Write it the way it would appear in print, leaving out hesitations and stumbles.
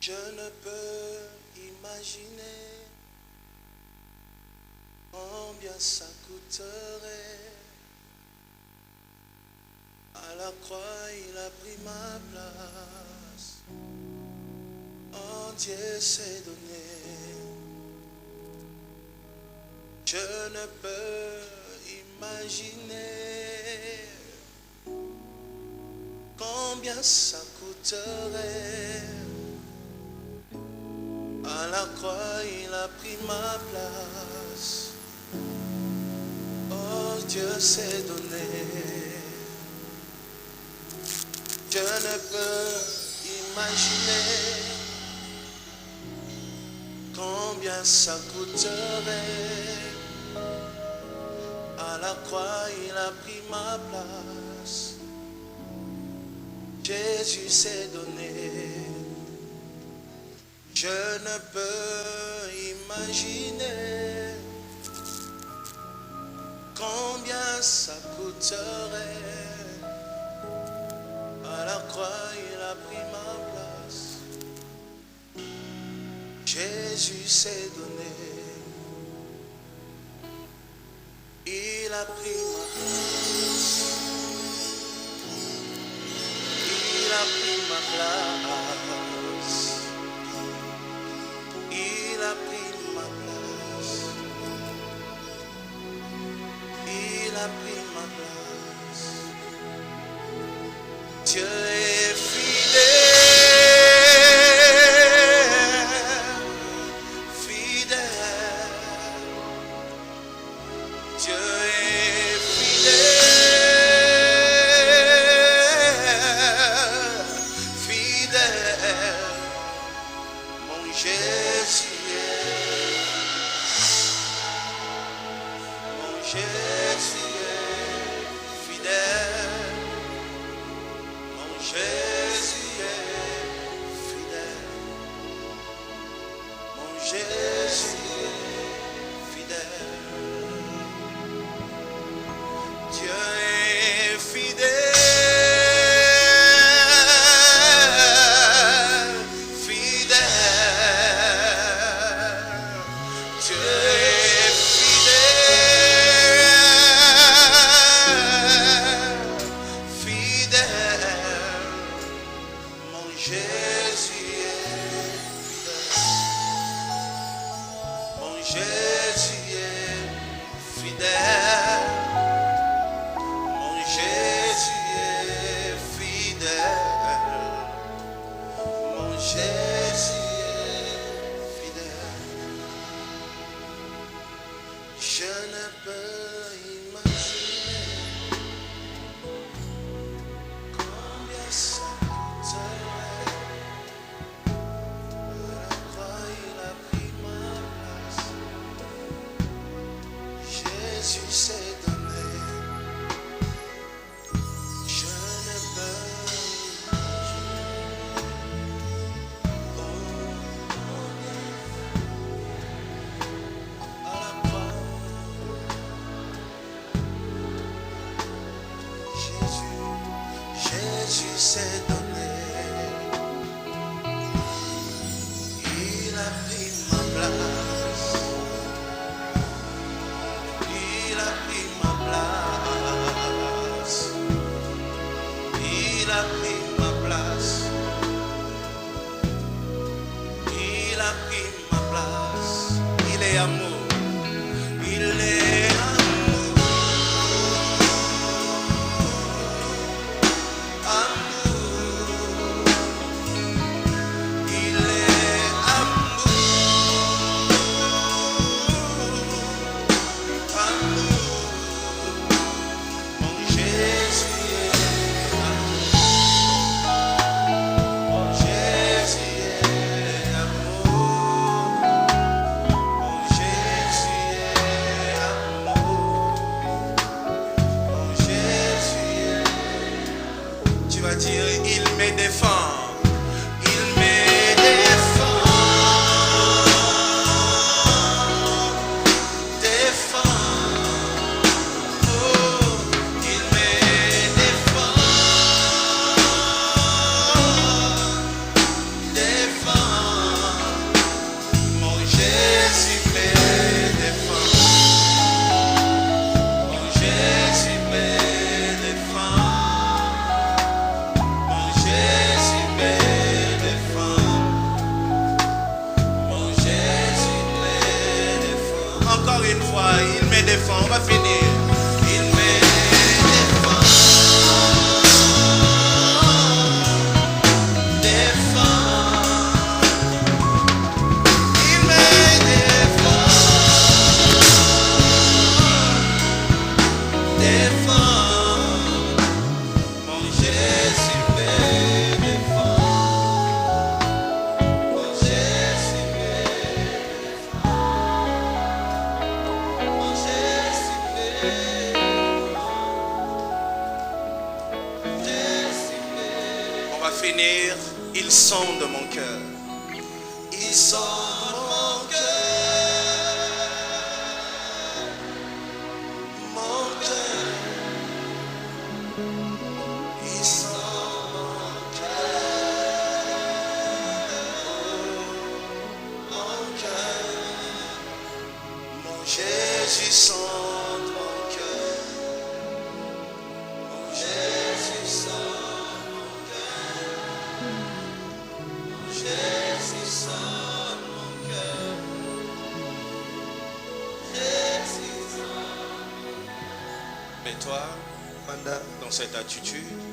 Je ne peux imaginer combien ça coûterait. À la croix, il a pris ma place. Entier s'est donné. Je ne peux imaginer combien ça coûterait. À la croix, il a pris ma place. Oh, Dieu s'est donné. Je ne peux imaginer combien ça coûterait. À la croix, il a pris ma place. Jésus s'est donné. Je ne peux imaginer combien ça coûterait. À la croix, il a pris ma place. Jésus s'est donné. Il a pris ma place. Il a pris ma place. Il a pris ma place. Il a pris ma place. Dieu est fidèle, fidèle. Dieu est fidèle, fidèle. Mon Jésus est, mon Jésus est fidèle. Mon Jésus est fidèle. Mon Jésus est fidèle. Dieu est fidèle, fidèle. Dieu est fidèle, fidèle. Mon Jésus est fidèle. Mon Jésus est fidèle. Mon Jésus est fidèle. Mon Jésus est fidèle. Je ne peux imaginer combien ça coûterait. À la croix, il a pris ma place. Jésus s'est donné. Je ne peux imaginer combien à la croix. Jésus s'est donné. Il a pris ma place. Il a pris ma place. Il a pris ma place. Il a pris ma place. Il est amour. Il est amour. Amour. Il est amour. Amour. Mon Jésus est amour. Mon Jésus est amour. Mon Jésus est amour. Mon Jésus est. Tu vas dire, il me défend. Il me défend. Défend. Oh, il me défend. Défend. défend, on va finir. Il me défend, défend. Il me défend, défend. Mon Jésus me défend. Mon Jésus me défend. Mon Jésus me défend. Jésus me défend. On va finir. Ils sonde mon cœur. Ils sonde mon cœur. Mon cœur. Ils sonde mon cœur. Mon cœur. Mon Jésus sonde mon cœur. Mon Jésus sonde mon cœur. Mon Jésus sonde mon cœur. Jésus sonde. Mais toi, dans cette attitude,